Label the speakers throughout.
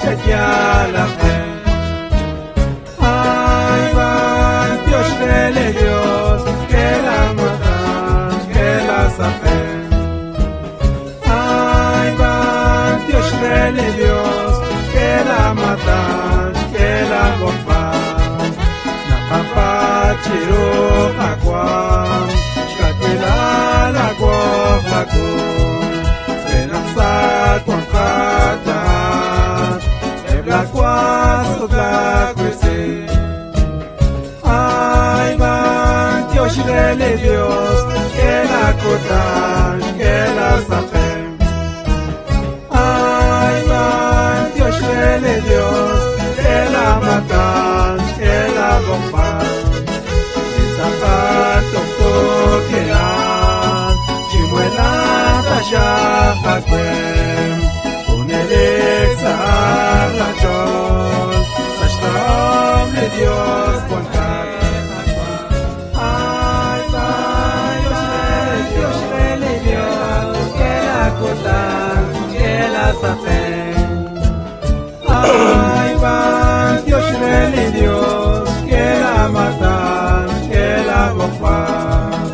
Speaker 1: chequear la fe. Ay, van, Dios dele Dios, que la matan, que la safen. Ay, van, Dios dele Dios, que la matan, que la bomban. Nakapa chiro hakwam, shkatila la guafakum. Benafsat wampatat, ebla kwas obla kwese. Ay, van, Dios dele Dios, que la cotan, que la safen. Ay, van, Dios dele Dios, que la matan, que la bomban. El zapato toquean, chimuela tasha hakwem, unelexa rachon, sashtam le Dios cuantar. Ay, van, Dios dele Dios, que la cotan, que la safen. Ay, van, Dios dele Dios, que la matan, que la bomban.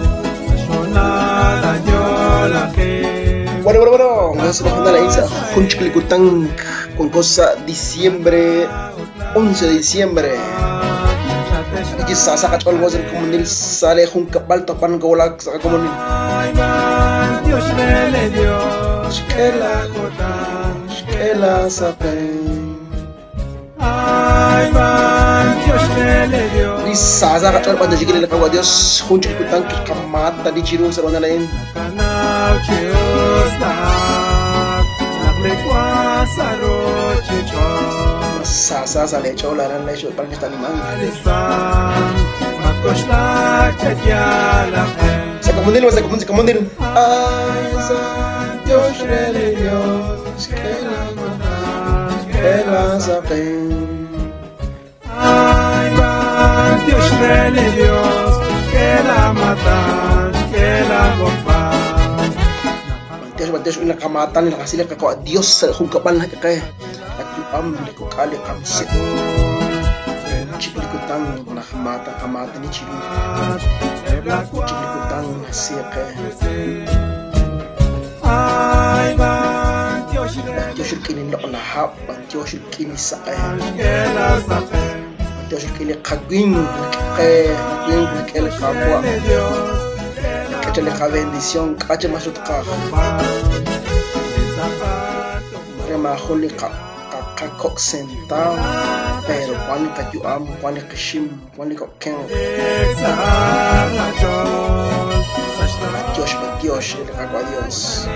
Speaker 1: Shona la yola que.
Speaker 2: Bueno, vamos a la isla Junchquilicután con cosa diciembre, 11 de diciembre. Y sa kachol mo sa komunil sale kung kapal tapan ko wala sa komunil.
Speaker 1: Ay, van, Dios dele Dios, que la cotan,
Speaker 2: Shkela sa pen.
Speaker 1: ay, van, Dios dele Dios.
Speaker 2: Ni sa kachol pa dajigil na kawa Dios Junchquilicután kamata di chiro sa wala lain.
Speaker 1: Canal Chiostak, Naklekwasaro Chichon,
Speaker 2: Sa lecho la ran lecho para que está limang.
Speaker 1: Alisan, Makoshtak Chekialafe.
Speaker 2: Sa komunil Ay sa Dios dele Dios, Shkela sa pen.
Speaker 1: Ay, van, Dios dele Dios, que la matan, que la bomban.
Speaker 2: Dios ina kamatan nila kasi ka ko Dios sa kung kapal na kay at yung ko kali kamsit chiklikutang na kamata ni chilu chiklikutang na siya
Speaker 1: Ay, van, Dios
Speaker 2: Dios kini na lahap Dios kini sa kay
Speaker 1: que la safen.
Speaker 2: Dios kini kagwing kay kapwa que le ka bendición kache masut ka que mahuli ka kok sentao pero kwani ka juam kwani ka shim kwani ka ken Dios le ka kwa Dios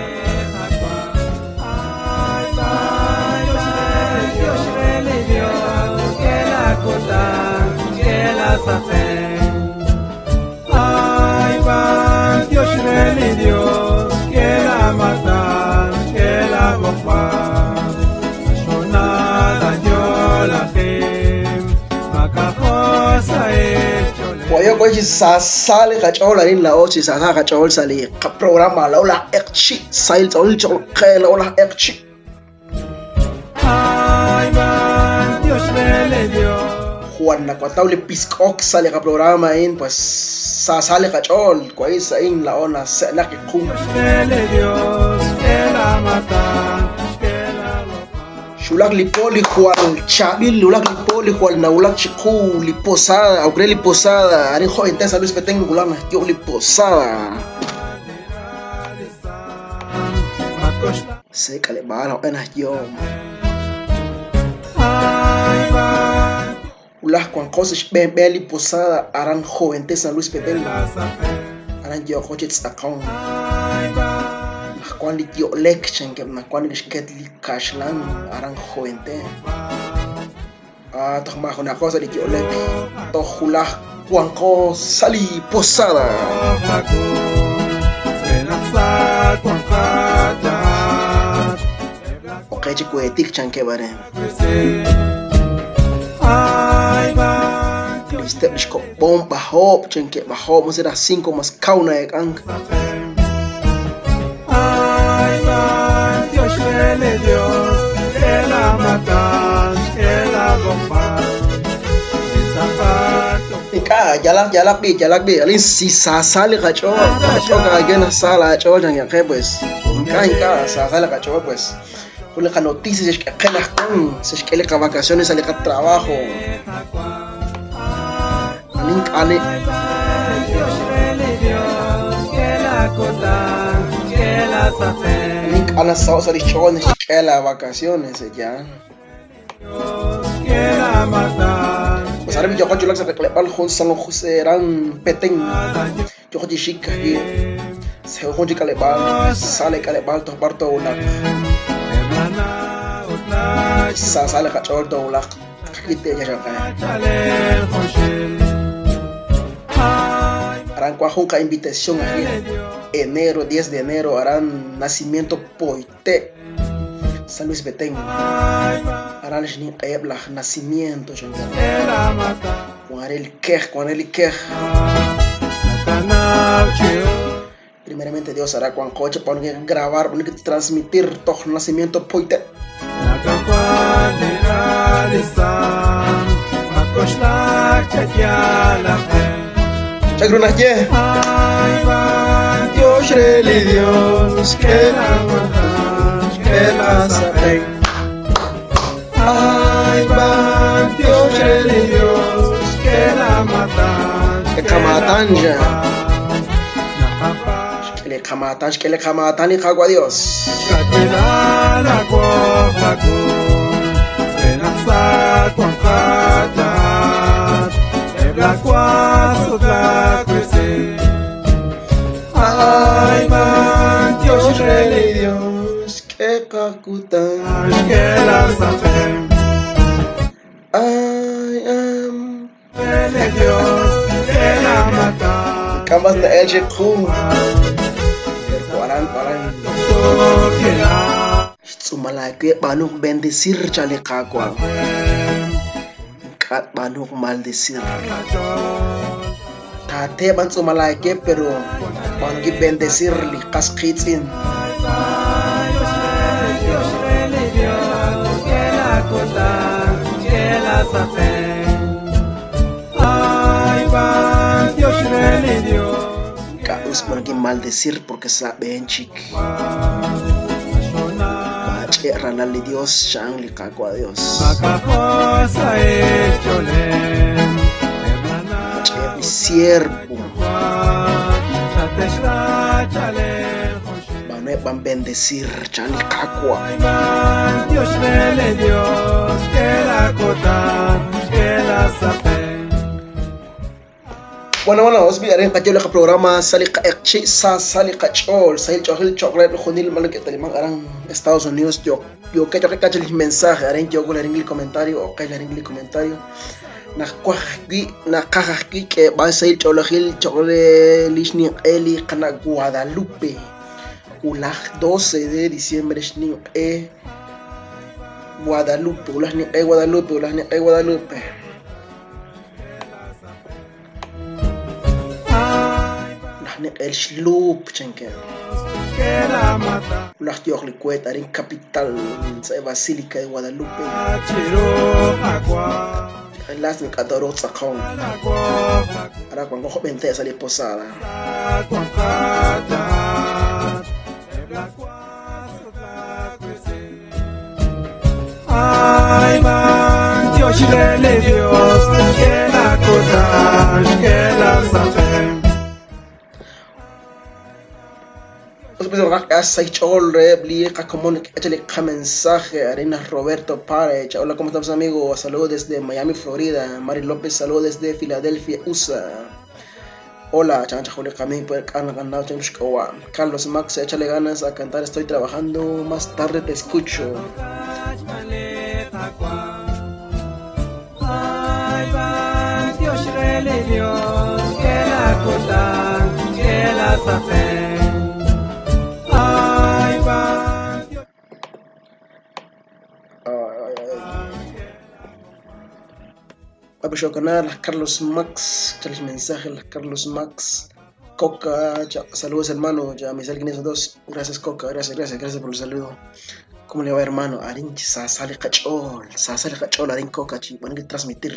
Speaker 1: Dios dele Dios, que la cotan, que la safen. Ay, van, Dios dele Dios, que la matan, que la bomban. Shona la yola hem, makahosa echole.
Speaker 2: Boyo ko si sasali ka chola rin lao si sasa ka chol sali ka programa lao la ekchi sail chol chol kay lao la ekchi
Speaker 1: Ay, van, Dios dele Dios.
Speaker 2: Juan na kwa tawli piskok sali ka programa in pues sasali ka chol kwa isa in lao na sa laki kung
Speaker 1: Dele Dios, que la matan, que la bomban.
Speaker 2: Shulak lipoli Juan chabil ulak lipoli Juan na ulak chiku liposada au cree liposada ari ho intensa Luis Peteng ulang yo liposada se kale bala ena yo
Speaker 1: Ay, van,
Speaker 2: ulah kwan cosas bem liposada aran joven San Luis Peteng
Speaker 1: la safen.
Speaker 2: aran yo coches account
Speaker 1: Ay, van,
Speaker 2: kwan li yo election ke na kwan li sket li cashlan aran joven te tak ma na cosa li yo lek to ulah kwan ko sali posada
Speaker 1: Benafsat wampatat,
Speaker 2: okay chiku etik chanke bare
Speaker 1: Ay, van, Dios
Speaker 2: step isko bomba hop chanke ba hop mo sira 5 mas kauna ek ang
Speaker 1: Ay, van, Dios dele Dios, que la matan.
Speaker 2: Ika, jalak bi. Alin si sasali kacho ka gena sala kacho yang que pues. Inka, sasali kacho pues. Kule ka noticias es que kena con, es que le ka vacaciones, sale ka trabajo. Alin kale. Alin kala sao sali chones que la vacaciones ya. Pues ahora yo cojo la reclepal con San José eran petén. Yo cojo chica aquí. Se cojo chica lebal, sale calebal to parto una. Sale cachorro to una. Aquí te ya ya. Harán cuajunca invitación aquí. Enero, 10 de enero harán nacimiento poite. San Luis Betén. Harán el nacimiento. Con el quej. Primeramente Dios hará cuando coche para grabar, para transmitir todo el nacimiento poite. Chagrunas ye. Dios reli Dios que la mata, que la sabe. Ay va Dios reli Dios que la mata, que kamatan ya. Que le kamatan y cagua Dios. Ay man Dios rey Dios que kakutan que la saben. Ay Dios que la mata. Camas de el Jeku. Paran. Sumalake banuk bendecir chale kakwa. Kat banuk maldecir. Tate ban sumalake pero bangi bendecir li kaskitin. Kaus bangi maldecir porque saben chic. Ranali Dios, Shang li kakwa Dios. Mi siervo. Van bendecir, Shang li kakwa. Dios rele Dios, que la cota, que la sape. Bueno, os biaré que yo le programa salika ekchi salika chol sahil chohil chocolate khunil mal que telimang arang Estados Unidos yo que yo que el mensaje arang yo le ringil comentario o que le ringil comentario na kahaki que va sahil chohil chocolate lishni eli kana Guadalupe ulah 12 de diciembre shni Guadalupe ulah ni Guadalupe el shlup chenken ulah tioch liquet arin capital sa basílica de Guadalupe en las ni kadoro tsakong ara cuando joven te sale posada ay man Dios rele Dios que la cosa que la sabe. Mensaje Arena Roberto Párez. Hola, ¿cómo estamos, amigos? Saludos desde Miami, Florida. Mari López, saludos desde Filadelfia, USA. Hola, chancha Julio Camín por el canal Carlos Max, échale ganas a cantar, estoy trabajando, más tarde te escucho. Dios rele Dios, que la cosa, que la sabe. Abisho canal Carlos Max, chales mensaje Carlos Max, Coca, saludos hermano, ya me salen esos dos, gracias Coca, gracias por el saludo. ¿Cómo le va hermano? Arin sale cachol, Arin Coca, chi, van a transmitir.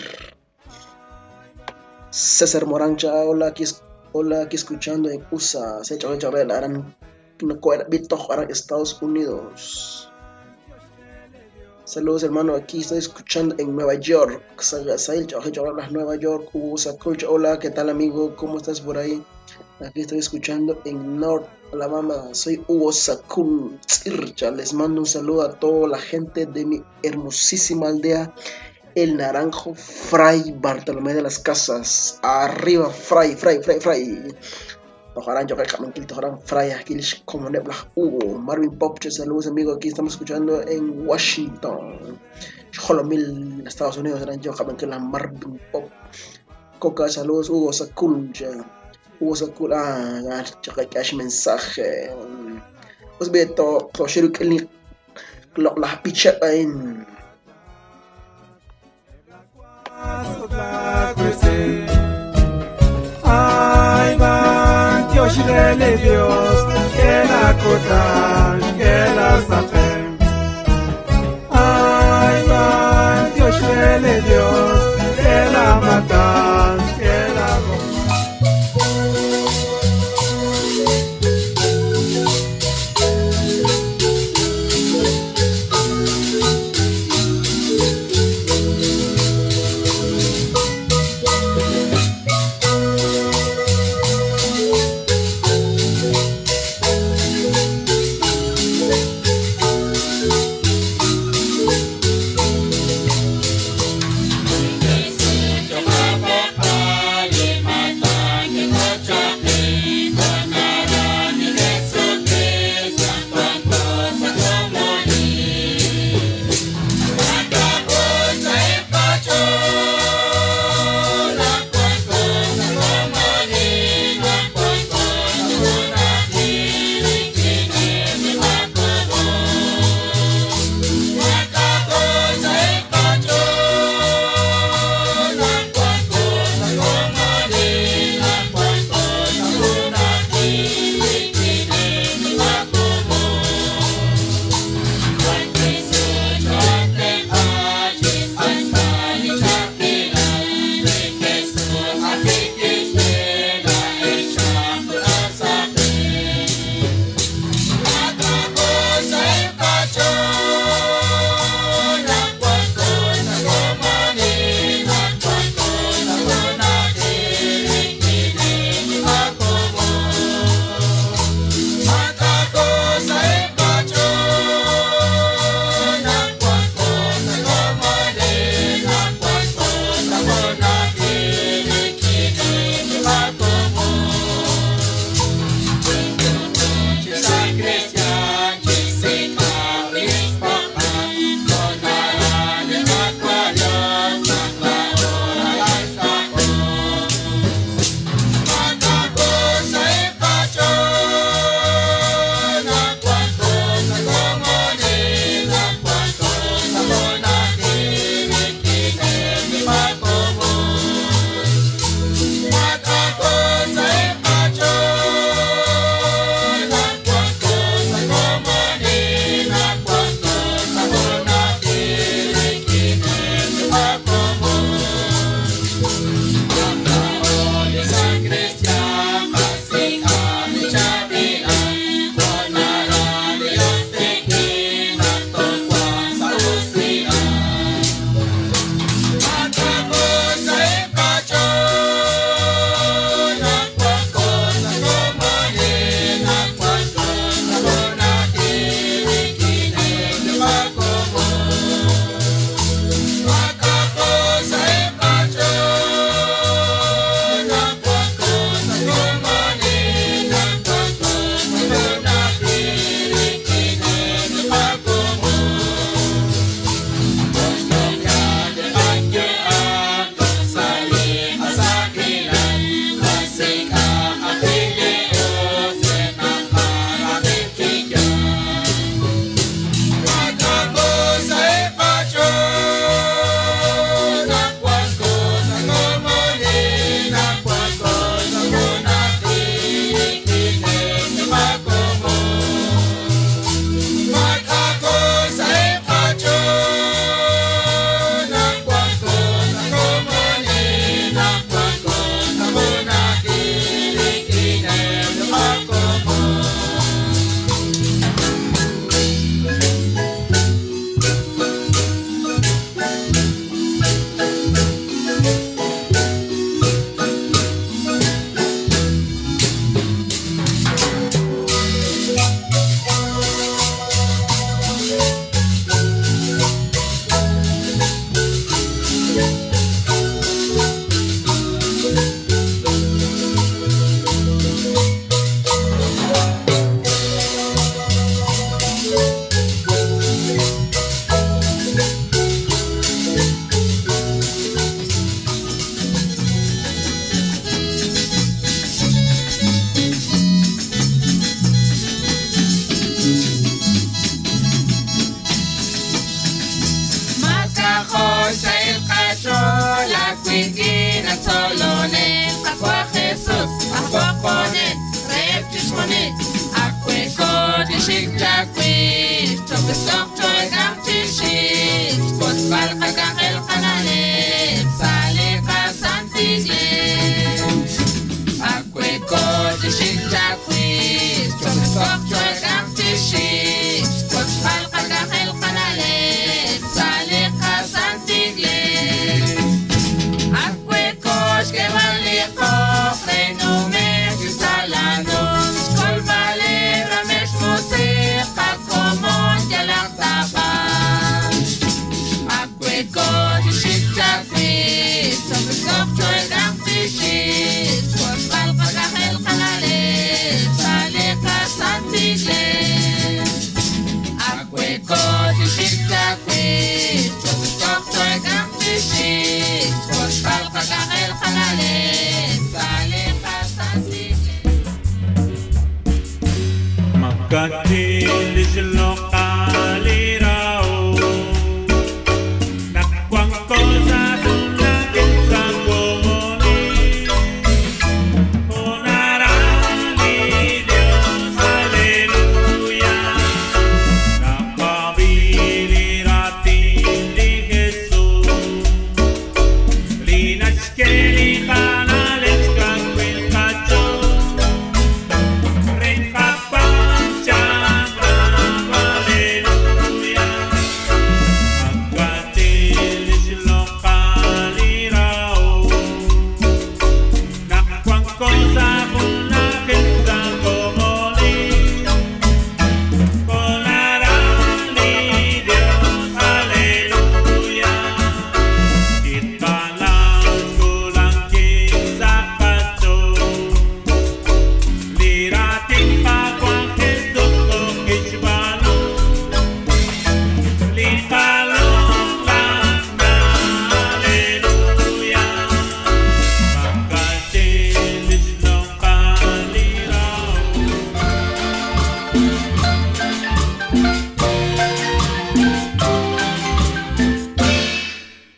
Speaker 2: César Morancha, hola, aquí escuchando en USA, se echó el harán Estados Unidos. Saludos hermano, aquí estoy escuchando en Nueva York. Nueva York, hola, ¿qué tal amigo? ¿Cómo estás por ahí? Aquí estoy escuchando en North Alabama. Soy Hugo Sakun. Les mando un saludo a toda la gente de mi hermosísima aldea El Naranjo, Fray Bartolomé de las Casas. Arriba, Fray. Tojarán yo que tojarán Fray aquí como nebla Hugo. Marvin Pop, saludos amigos. Aquí estamos escuchando en Washington. Holomil, Estados Unidos. Eran yo que la Marvin Pop. Coca, saludos Hugo Sakun. Hugo Sakun, ya que hay mensaje. Pues ve to shiru que ni la picha en
Speaker 1: Ay, van, Dios, Dios, que la cotan, que la sapen. Ay, van, Dios, Dios, que la matan, que la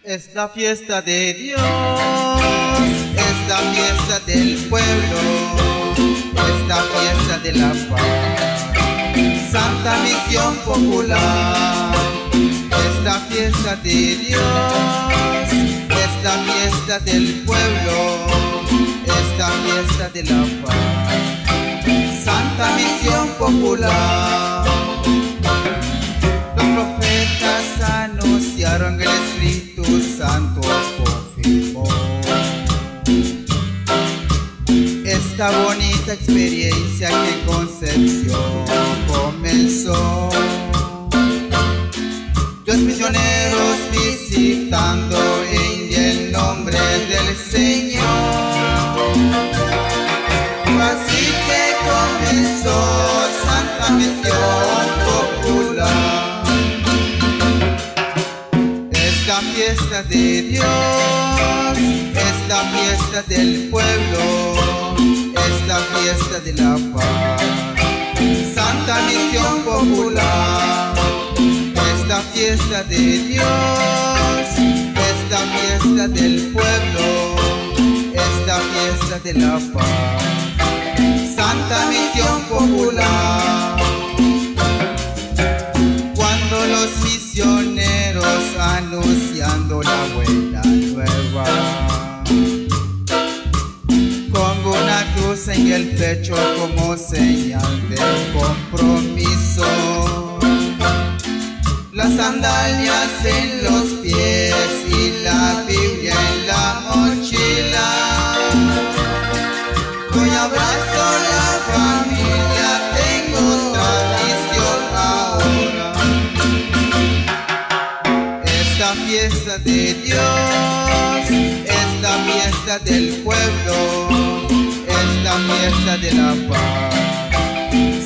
Speaker 1: Es la fiesta de Dios, es la fiesta del pueblo, es la fiesta de la paz, Santa Misión Popular. Es la fiesta de Dios, es la fiesta del pueblo, es la fiesta de la paz, Santa Misión Popular. Los profetas anunciaron que el Espíritu Santo confirmó esta bonita experiencia que en Concepción comenzó. Los misioneros visitando en el nombre del Señor. Así que comenzó Santa Misión Popular. Es la fiesta de Dios, es la fiesta del pueblo, es la fiesta de la paz, Santa Misión Popular. Es la fiesta de Dios, es la fiesta del pueblo, es la fiesta de la paz, Santa Misión Popular. Cuando los misioneros anunciando la buena nueva, con una cruz en el pecho como señal de compromiso, las sandalias en los pies y la Biblia en la mochila. Hoy abrazo la familia, tengo tradición ahora. Es la fiesta de Dios, es la fiesta del pueblo, es la fiesta de la paz,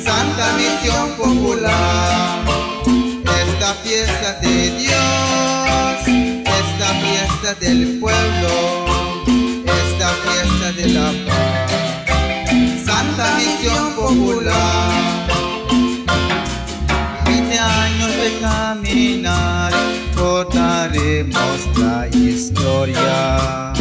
Speaker 1: Santa Misión Popular. Es la fiesta de Dios, es la fiesta del pueblo, es la fiesta de la paz, Santa Misión Popular. 20 años de caminar, contaremos la historia.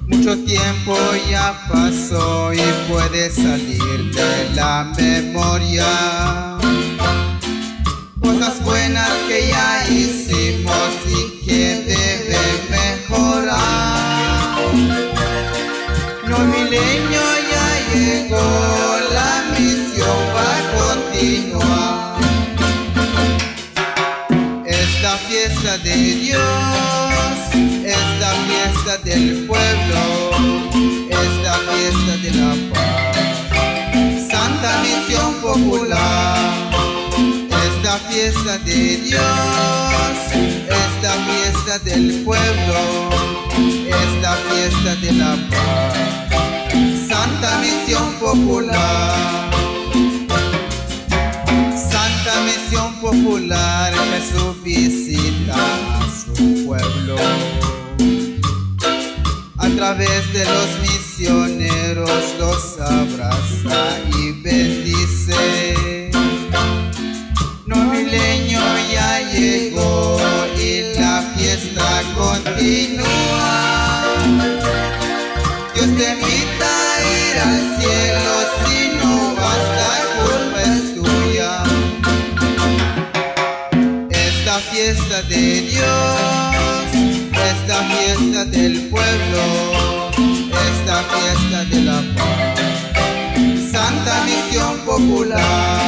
Speaker 1: Mucho tiempo ya pasó y puede salir de la memoria. cosas buenas que ya hicimos y que deben mejorar. No milenio ya llegó, la misión va a continuar. Esta fiesta de Dios, esta fiesta del pueblo, esta fiesta de la paz, Santa Misión Popular. Esta fiesta de Dios, esta fiesta del pueblo, esta fiesta de la paz, Santa Misión Popular. Santa Misión Popular, Jesús visita a su pueblo. A través de los misioneros los abraza y bendice. No milenio ya llegó y la fiesta continúa. Dios te invita a ir al cielo, si no vas la culpa es tuya. Esta fiesta de Dios, esta fiesta del pueblo, esta fiesta de la paz, Santa Misión Popular.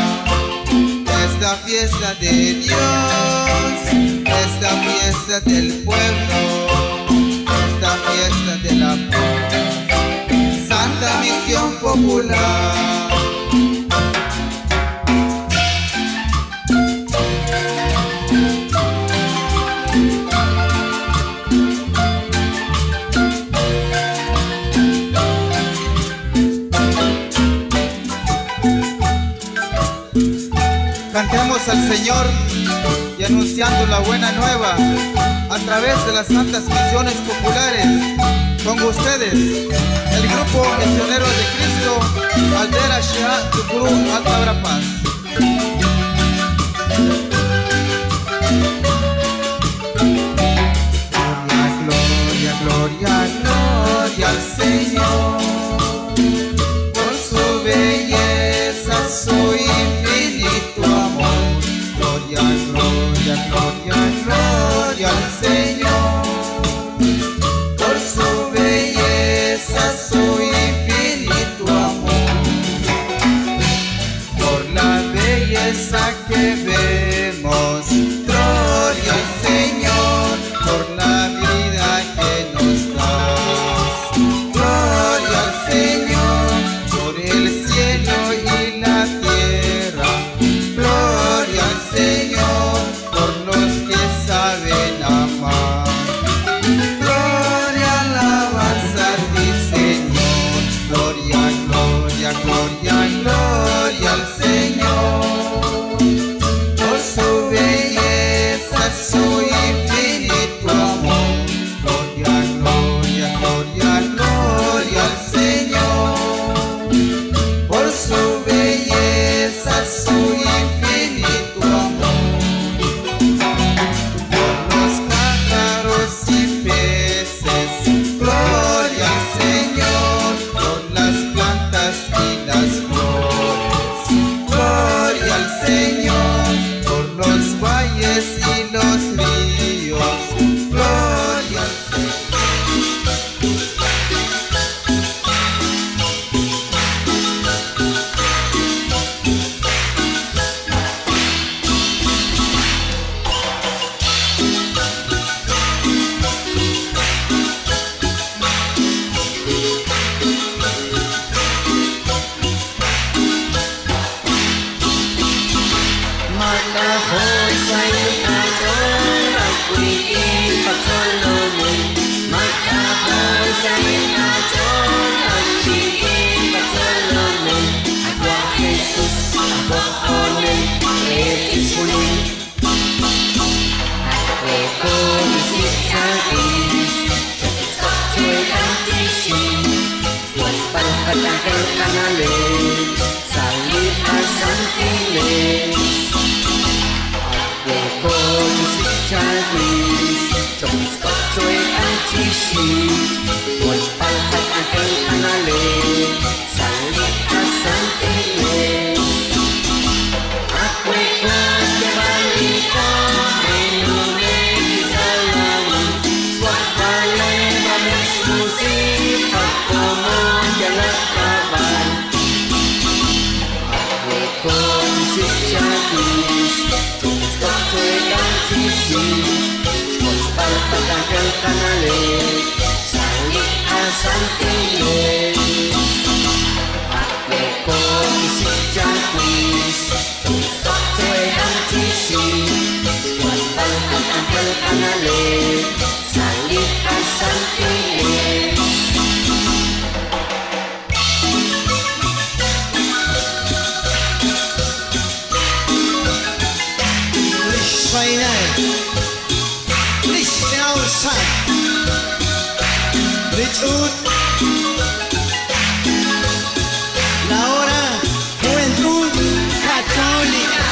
Speaker 1: Esta fiesta de Dios, esta fiesta del pueblo, esta fiesta de la paz, Santa Misión Popular. Cantemos al Señor y anunciando la buena nueva a través de las santas misiones populares. Con ustedes, el grupo Misioneros de Cristo, Aldera Shea, Tucurú, Alta Verapaz. Gloria, gloria, gloria al Señor, por su belleza, su infinito amor. Gloria, gloria, gloria, gloria al Señor, por su belleza, su infinito amor. Por la belleza que vemos, gloria al Señor, por la vida que nos das. Gloria al Señor, por el cielo y la tierra. Gloria al Señor, por los que saben amar. Gloria, alabanza a ti, Señor. Gloria, gloria, gloria, gloria al Señor, por su belleza, su infinito amor. Gloria, gloria, gloria, gloria al Señor, por su belleza, su infinito amor. Por los pájaros y peces, gloria al Señor, por las plantas y las flores. Gloria al Señor, por los valles y los ríos. Gloria al Señor.
Speaker 3: Matahoy sa itajon, agwiin pagsalunod. Matahoy sa itajon, agwiin pagsalunod. Agwa Jesus, agwa onen, retis munin. Eko isip kagin, jagis kakchoy ang tishin. Was palpatakel kanalin, salit asang tilis. Music Chinese, Jones Kochoy ang Chishi, What's Palpat aking kanalin, Salita Santile. Ako'y kong canale, salí a Santiago. Ake ko si Jacques, to ang tisi, wasbal ang angel canale, salí a Santiago.
Speaker 1: La hora Juventud Católica.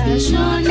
Speaker 4: Personal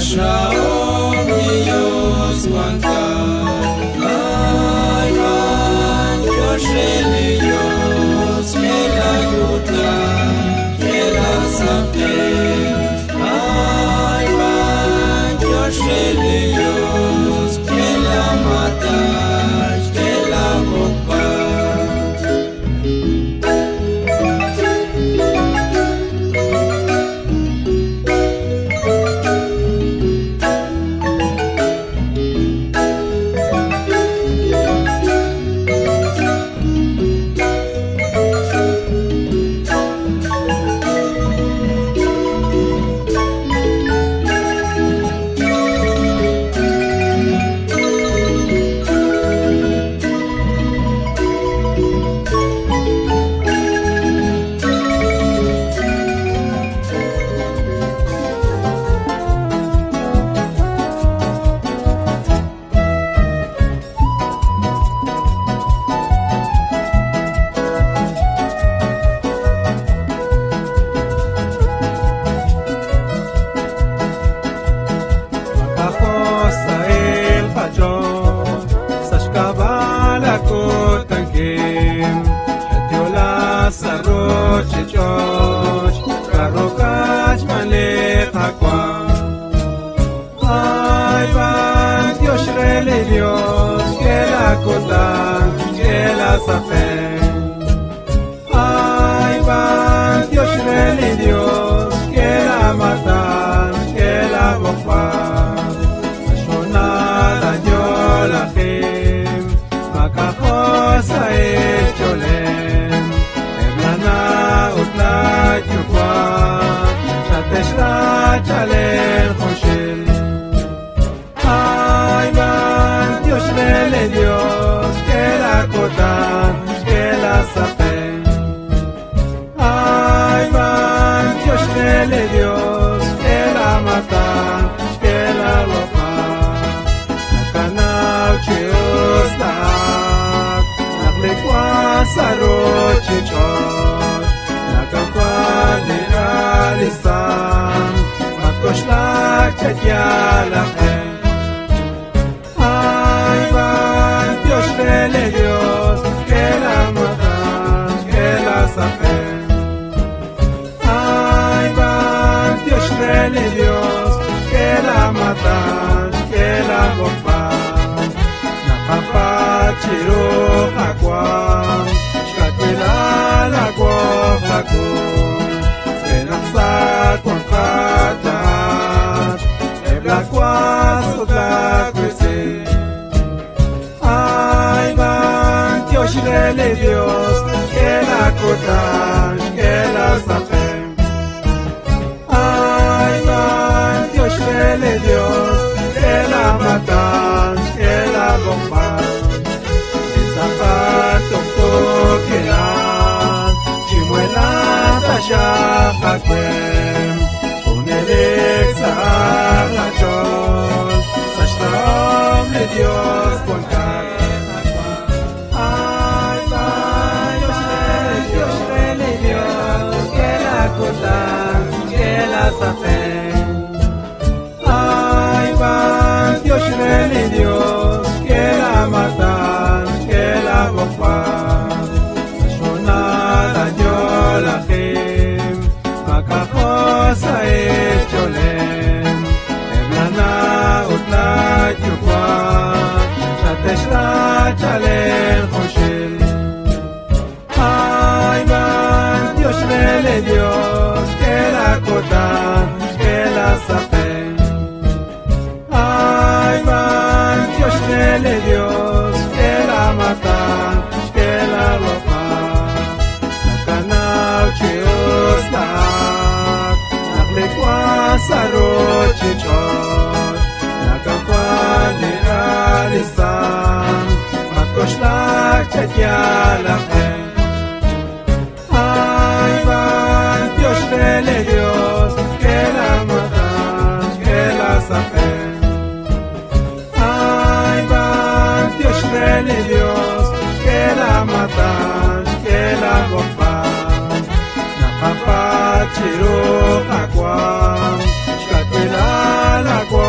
Speaker 4: Sashaom Dios Juancar Ay van Dios que la guta que la saque Ay van Dios que la mata que la boca Dios que la cotan, que la safen. Ay, va Dios rele Dios que la matan, que la bocan. Shonada yo la gem, makajosa echolem. Eblana utla yukwa, shateshla chalen hoshel. Dios que la cotan, que la sapen. Ay, van Dios Dios que la matan, que la ropan. La canal chios la, la lecuasa rochichon, la campana de realizan, matos la chequia la gen. Dios que la matan, que la sapen. Ay, van Dios Dios que la matan, que la bocan. La papa chiro jacuan, shkatila la guafacun. Venasa con fatat, ebla cuaso la cuisine. Dios que la cotan, que la sapen. Ay, van Dios que la matan, que la bomban. El zapato toquelan, chimuela tasha paquem. Un elexa la chon, sashtam le Dios cuancar. Que la sapen. Ay, van Dios Dios que la matan, que la bocan. Shonada yo la gem, makajosa echolem. Eblana utla yukwa, shateshla chalen hoshel. Ay, van Dios Dios que la cotan, que la sapen. Ay, van Dios Dios que la matan, que la ropan. La canal chios la, la lecuasa rochichon. La campana de realizan, matos la chequia la gen. Dios que la matan, que la sapen. Ay, van Dios Dios que la matan, que la bocan. La papa chiro jacuan, shkatila la guan.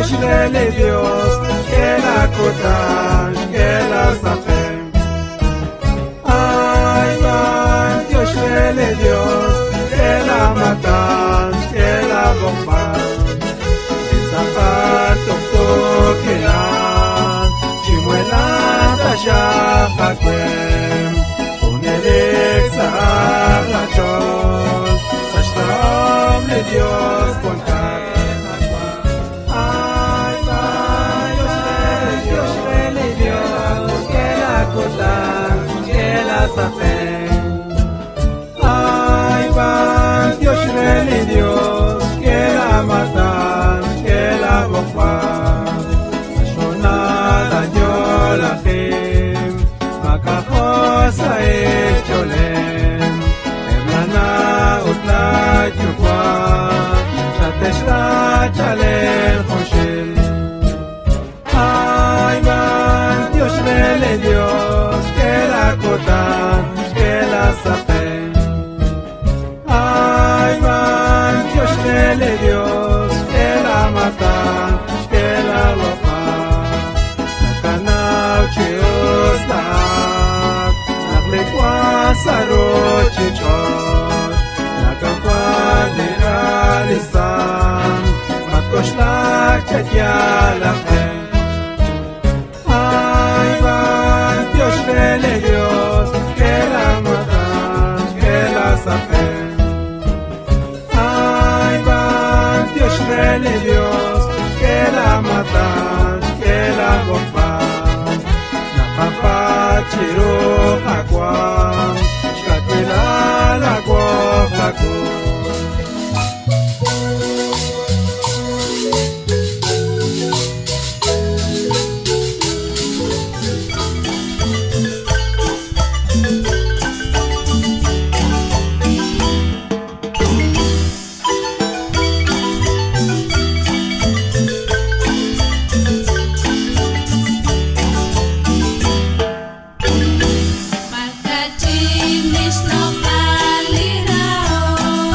Speaker 4: Dios le Dios, que la cotan, que la sapen. Ay, van, Dios le Dios, que la matan, que la bomban. El zapato que la, chimuela, talla, pacuem, un elexa, la chon, sashtam le Dios, contar. Ay, van, Dios le Dios, que la cotan, que la sapen. Ay, van, Dios le Dios, que la matan, que la bomban. Shona daño la fem, makajosa echolem, emlana utla chukwa, shateshla chalem hoshel. Ay, van, Dios le Dios, que la cotan, que la sapen. Ay, van, Dios le Dios, que la matan, que la lopan. Nakanao chiostat, naklekwa sarochichot, nakakwa diralisan, matkoshlak chatyalachem. Ay, van, Dios le Dios, que la matan, que la sapen. Ay, van, Dios le Dios, que la matan, que la bomban. Nakapa chiro hakwam, shkatila la guafakum.
Speaker 3: Pagkachimis no kalirao,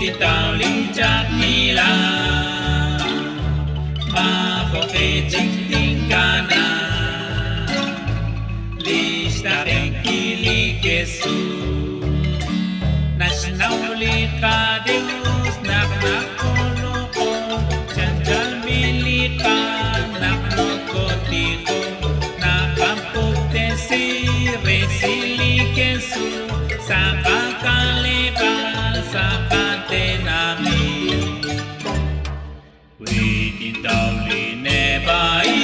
Speaker 5: tao linh chắc ni la ma có thể chính tin cả na lista en kili kesu national lika deus nak kono janjal milika nak kotiko na kampuk tesi resili kesu saka kaleba saka tenami Quiti tauli nebai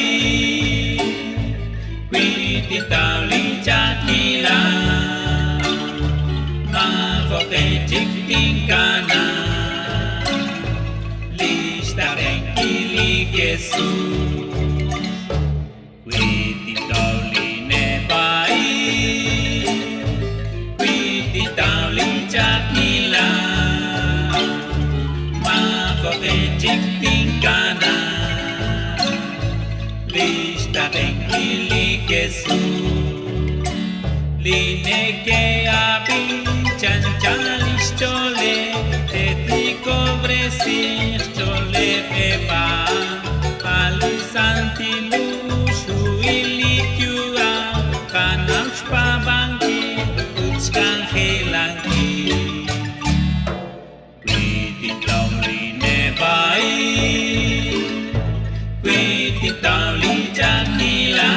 Speaker 5: Quiti tauli chakila Ma koke chikting kana Lista renkili kesu Quiti tauli nebai Quiti tauli chakila Ma koke chikting kana Lista renkili kesu Lineke abin chanchalichole Tetiko bresir chole pepa Alisanti lushu ilikyua Kanauch pabanki Utskan helanki Quiti tauli nebai Quiti tauli jakila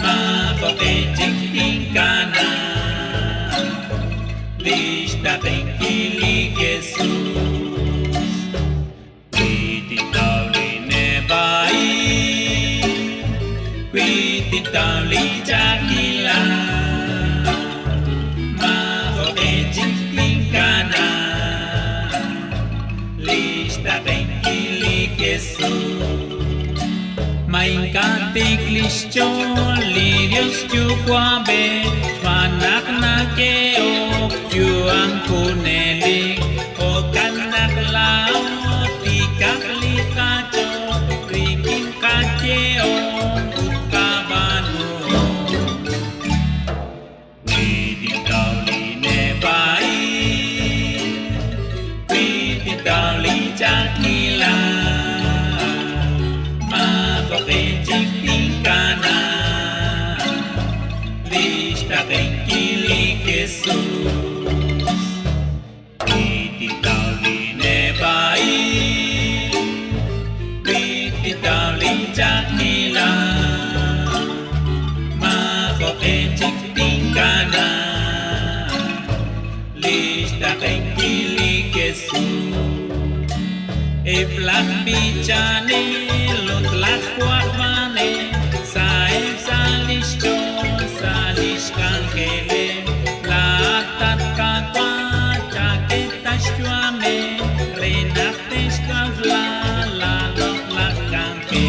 Speaker 5: Ma kote chikting kana Lista tenkili Jesus Quiti tauli nebai Quiti tauli jakila Ma kote chikting kana Lista tenkili Jesus Mainkante klistyo lirios chukwambe Panak na keo kyuang kunelik O kanak lao tikak likacho Rikim kakeo utkabano Quiti tauli nebai Quiti tauli jakila Chiktingkana Lista tenkili Jesus Quiti tauli nebai Quiti tauli jakila Ma kote chiktingkana Lista tenkili Jesus E plak bichane lot lak kwakmane Saib salishcho salish kankele Latat kakwa chaketash chuame Renaktesh kavla lalot lak kanke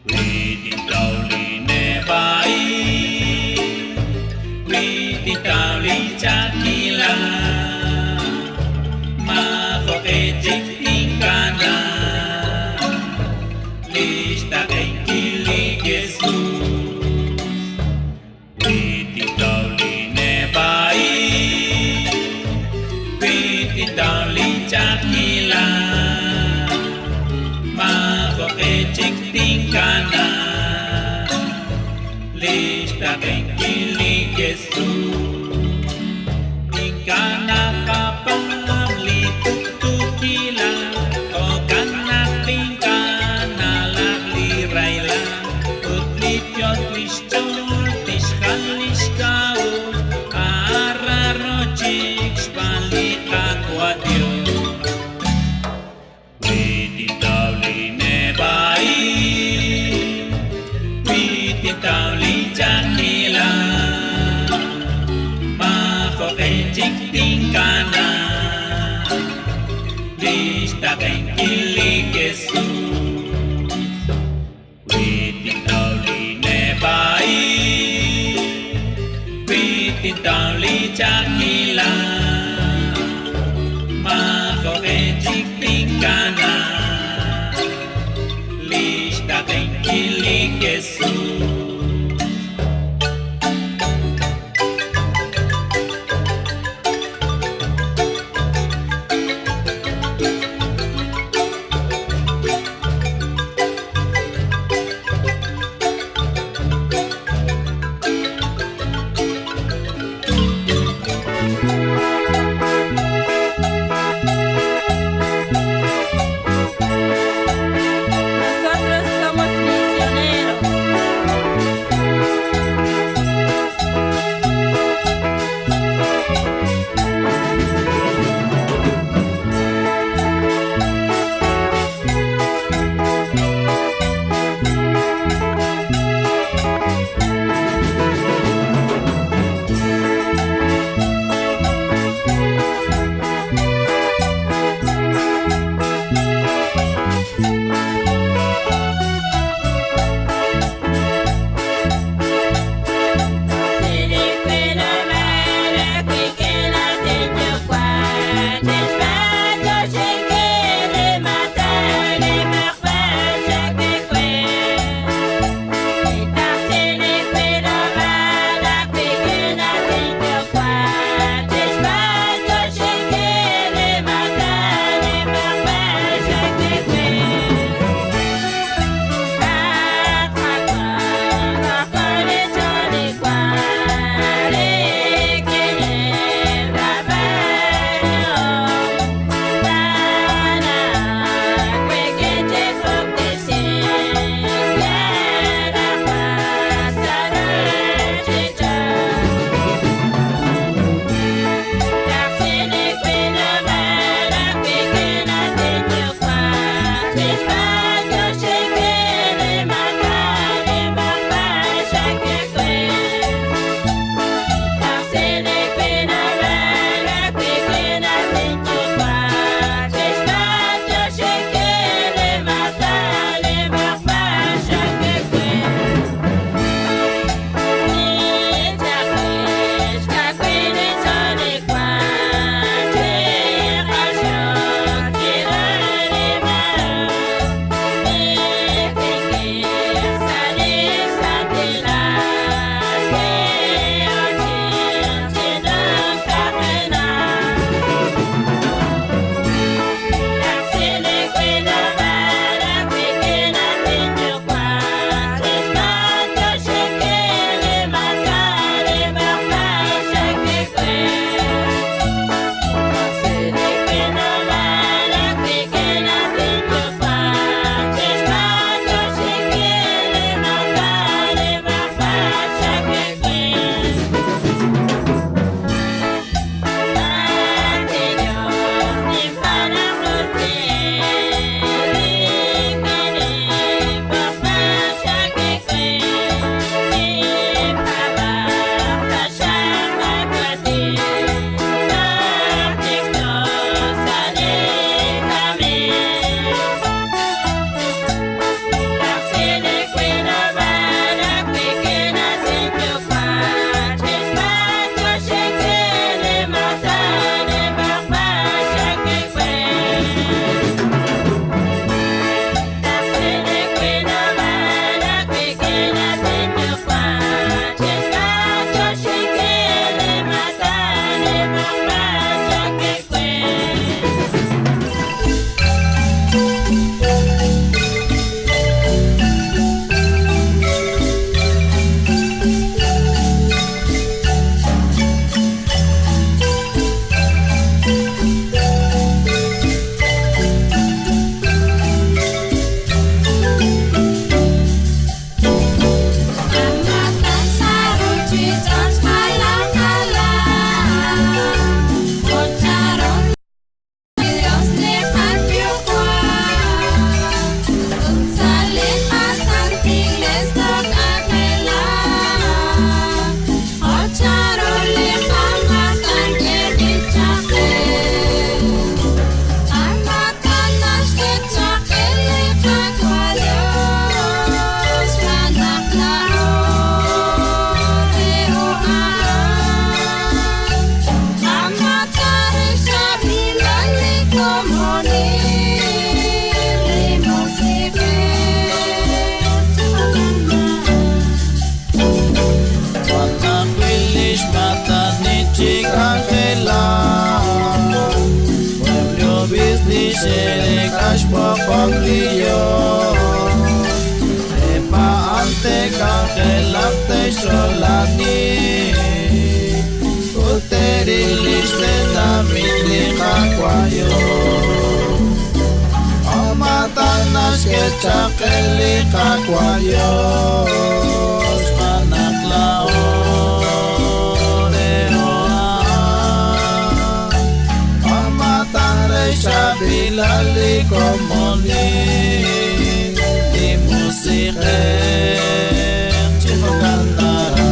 Speaker 5: Quiti tauli nebai Quiti tauli chakila Chiktingkana Lista tenkili Jesus Quiti tauli nebai Quiti tauli chakila Ma koke chiktingkana Lista tenkili Jesus Ingkana kapang Kila o kanak tingkana laglirayla Utlityot listol tishkaliskao Ararochik spalikakwadyo Quiti tauli nebai Quiti tauli jakila Ma koke chiktingkana Lista tenkili Jesus Quiti tauli nebai Quiti tauli jakila Ma koke chiktingkana Lista tenkili Jesus
Speaker 6: solani Uterilis tenamit likakwayo Amatanas ketchakeli kakwayos Panaklaon Amatare shabilali komoni Di musike Chihokanara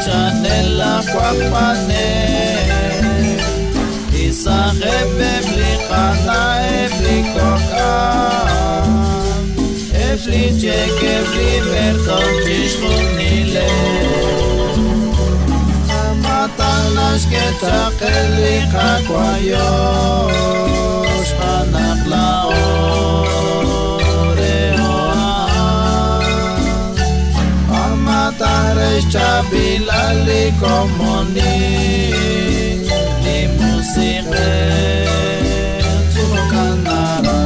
Speaker 6: Chanela kwapane Isahebe blikana eblikoka Ebli chek ebli merkon tishkunile Amatanas ketchakeli kakwayos Amatares chabilali komoni Di musike Chihokanara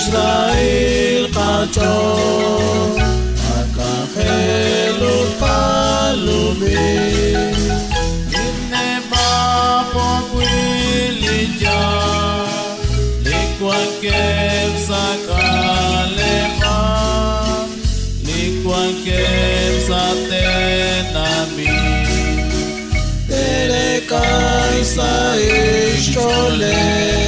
Speaker 6: ישראל חדשו הקחל וחלומי הנה בפופויליה לקוואקב סקלך לקוואקב סתנמי דרקאי סאיש שולח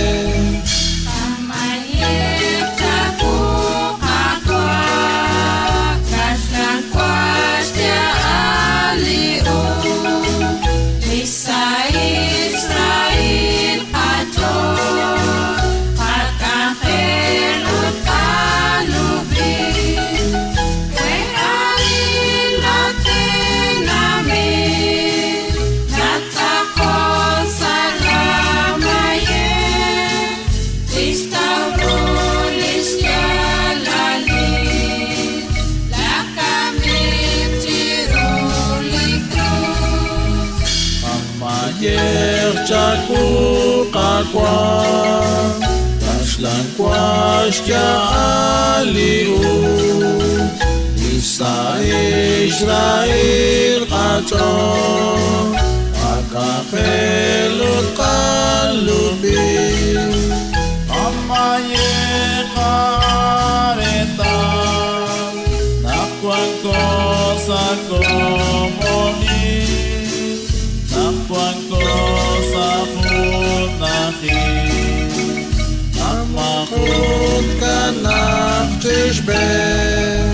Speaker 6: Tashlan kwashya aliu Isa Israel qato Akafelut qalubi Amma yekareta Nakwan ko sa komoni Nakwan ko sa Mahmud kanak tishbeh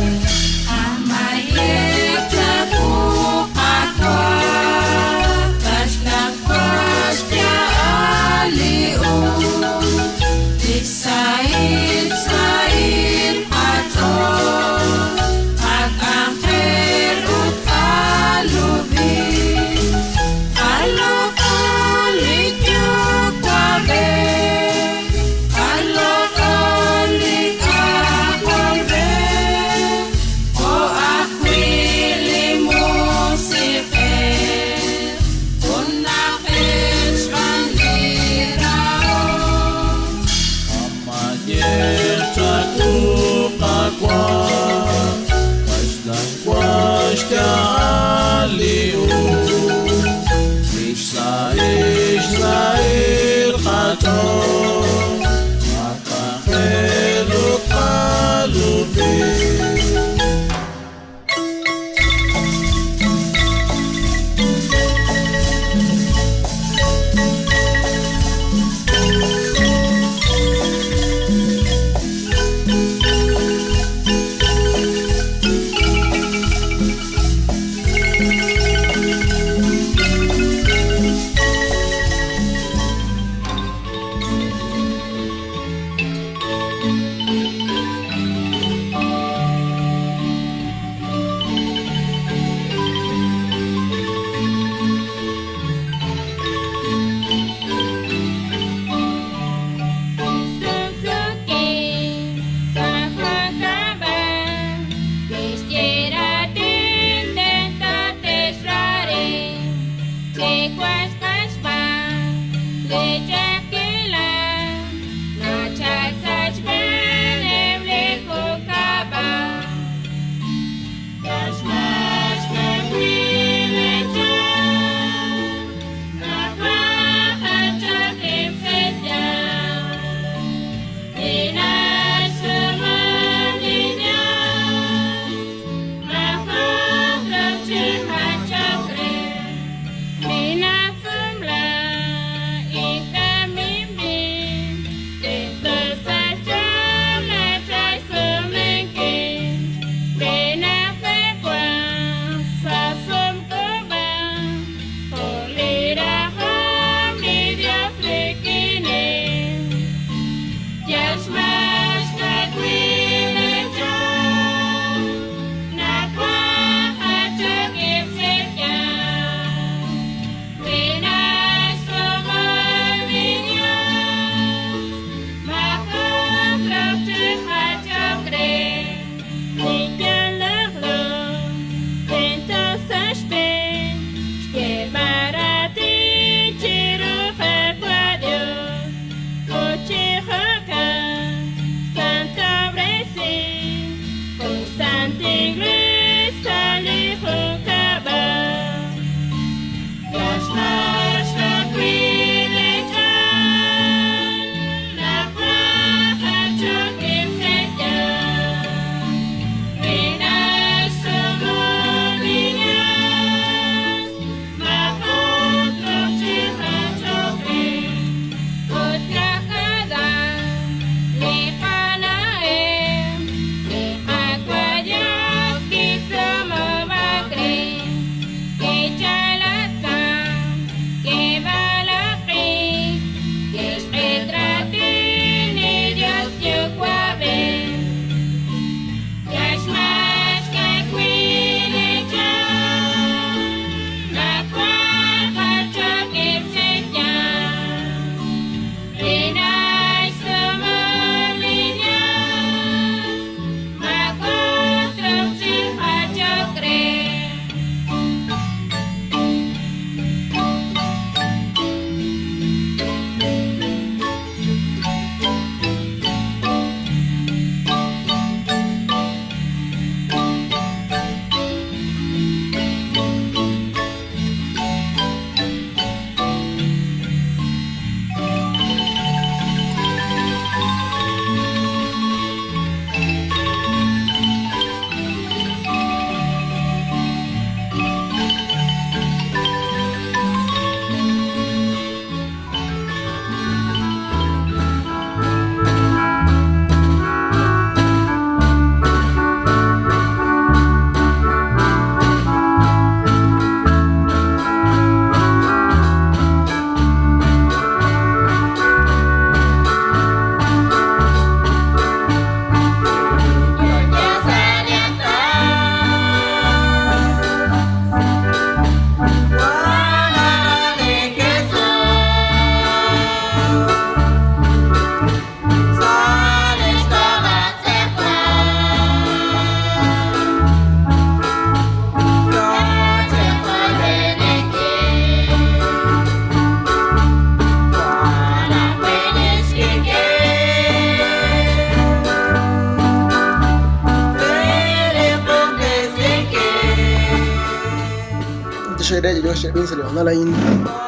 Speaker 2: Shere, yo se le van a la in.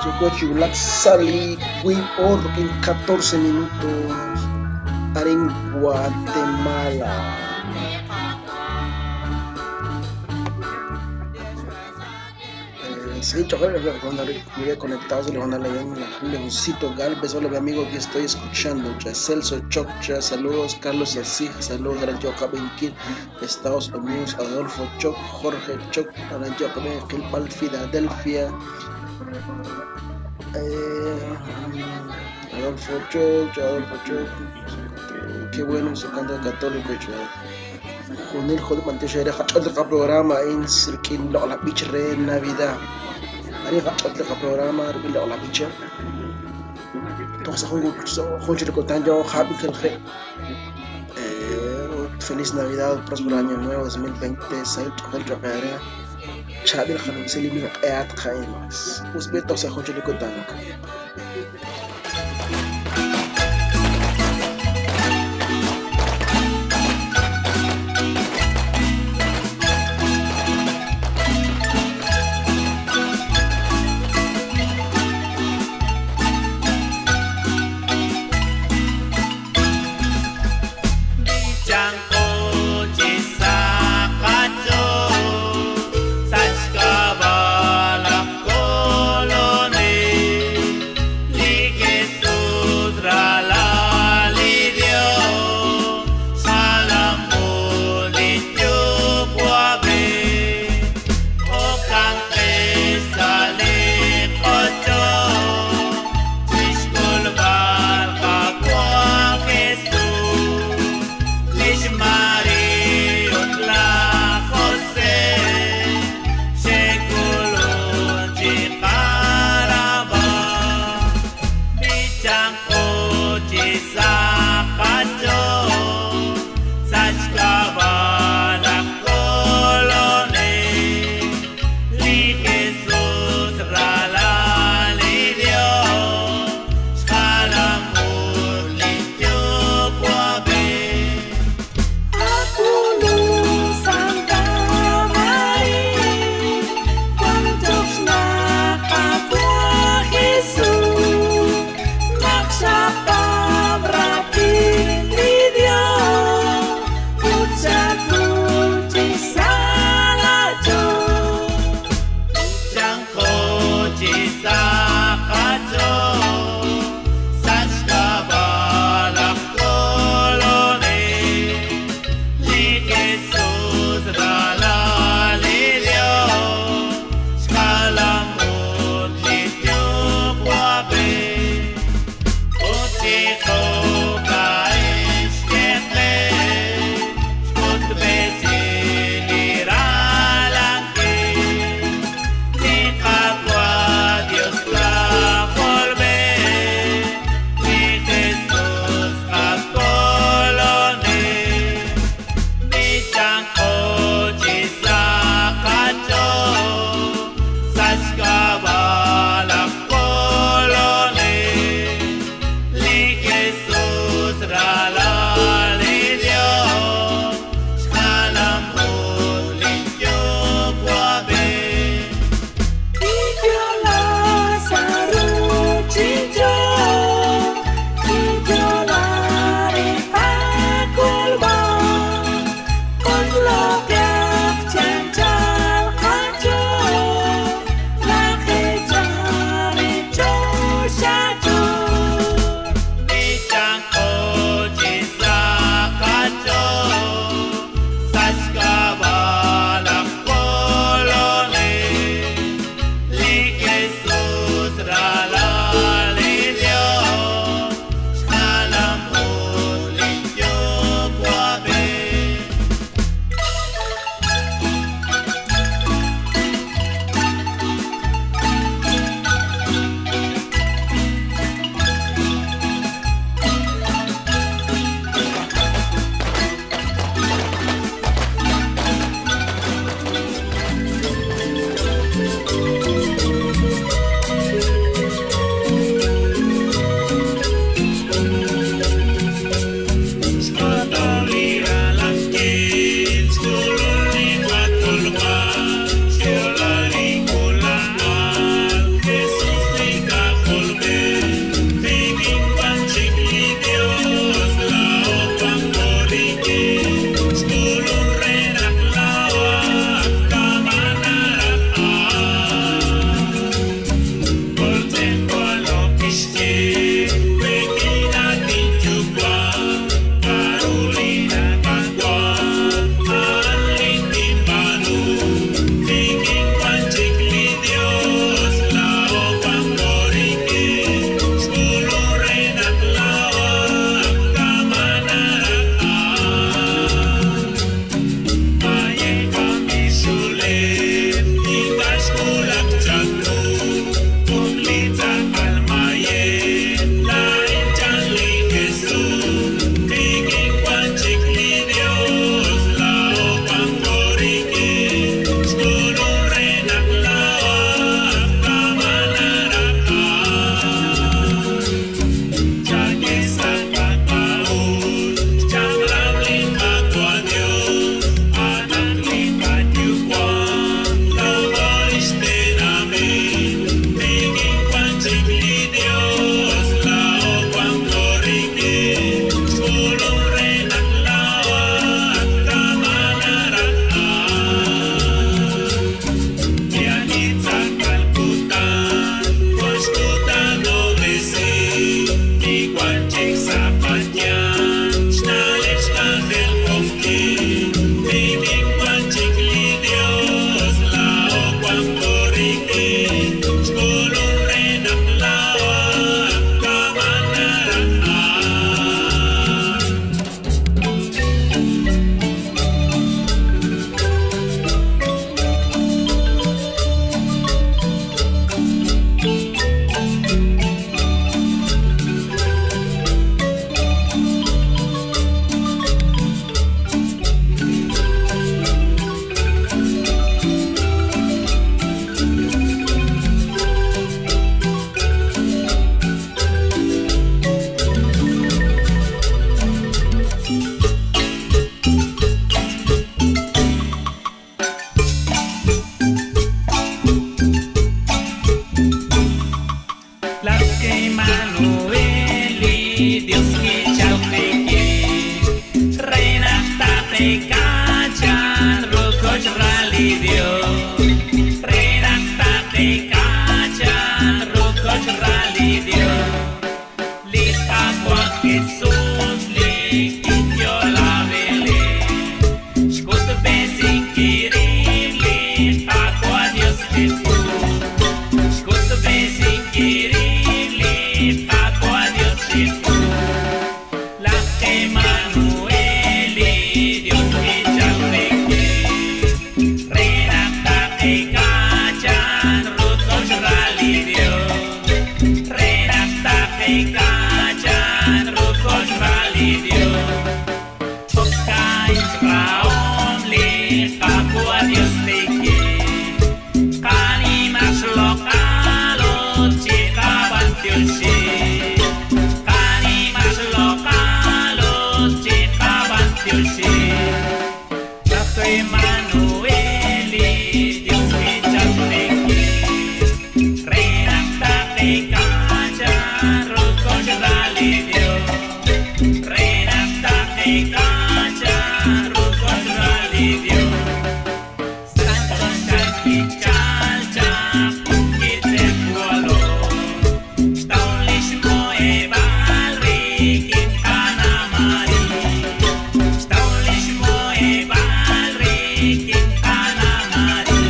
Speaker 2: Yo chulak sali, or en 14 minutos. En Guatemala. Sí, chocolate, cuando llegué conectado, se le van a leer Leoncito Galvez. Hola, mi amigo, aquí estoy escuchando. Celso Choccha, saludos. Carlos Asij, saludos. Aranyoca Benquil, Estados Unidos. Adolfo Choc, Jorge Choc, Aranyoca Benquil, Pal, Filadelfia. Adolfo Choc. Qué bueno, su canto católico. Junil Joder Mantecha era otro programa en Sirkin la Bichre Navidad. Haría otro programa en la Bichre. Entonces, Jorge Cotanjo, Happy Kelge. Feliz Navidad, próspero año nuevo 2020. Saint Jorge Carrera. Chabil Hanum Selim Eat Kaimas. Usbeto se Jorge Cotanjo.
Speaker 5: Guadian, Schnalleschka del Ofki, Bibing Guanchikli Dios, Lao Guamboriki, Skolun Renak Lawa, Kamanaraan. Las que Manueli, Dios que chau que reina tate cachan, rococh rally Dios, reina tate cachan, rococh rally Dios, lista kwa Jesús li yo la vele, shkut besin kirili, aqua Dios Jesús, shkut besin kirili, aqua Dios Jesús, la que Manueli, Dios que chaureque, reina tate cachan, rococh rally Dios, reina tate cachan, rococh rally Dios, toca Israel, li aqua Dios leke, Kalimas lokalos, cikaban tiusi, Kalimas lokalos, cikaban tiusi, Satu Emanueli, Dios que chaureque, reina tate cachan, rococh rally Dios, reina tate cachan, rococh rally Dios, Santo Chaki Chalcha, Kite Kualo, Staulish Moe Balri, Quintana Mari, Staulish Moe Balri, Quintana Mari,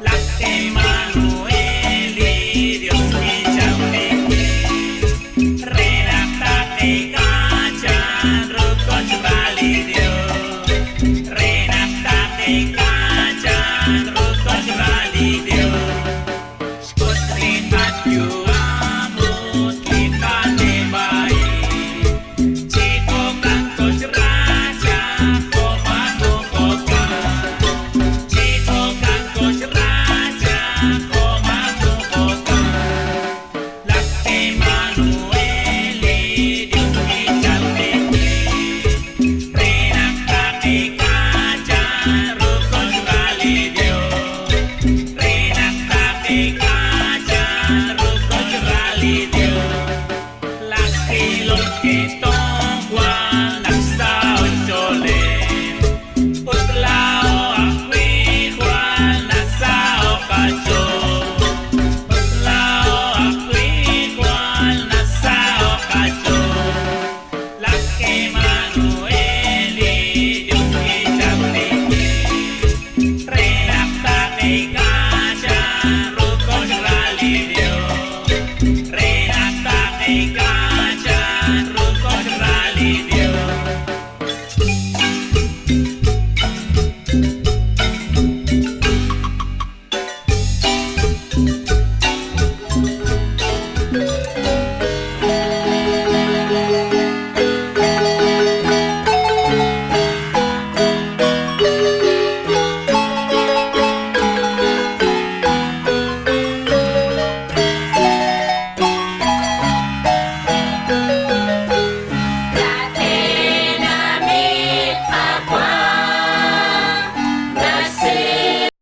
Speaker 5: la que Manueli, Dios que chaureque, reina tate cachan, rococh rally Dios, reina tate cachan, rococh rally Dios, skotri atyu amut kita nebai, Chico kankoch raja, koma kokoka, Chico kankoch raja, koma kokoka, la que Manueli, Dios que chaureque, reina tate cachan, rococh rally Dios, reina tate cachan, rococh rally Dios, la que lo que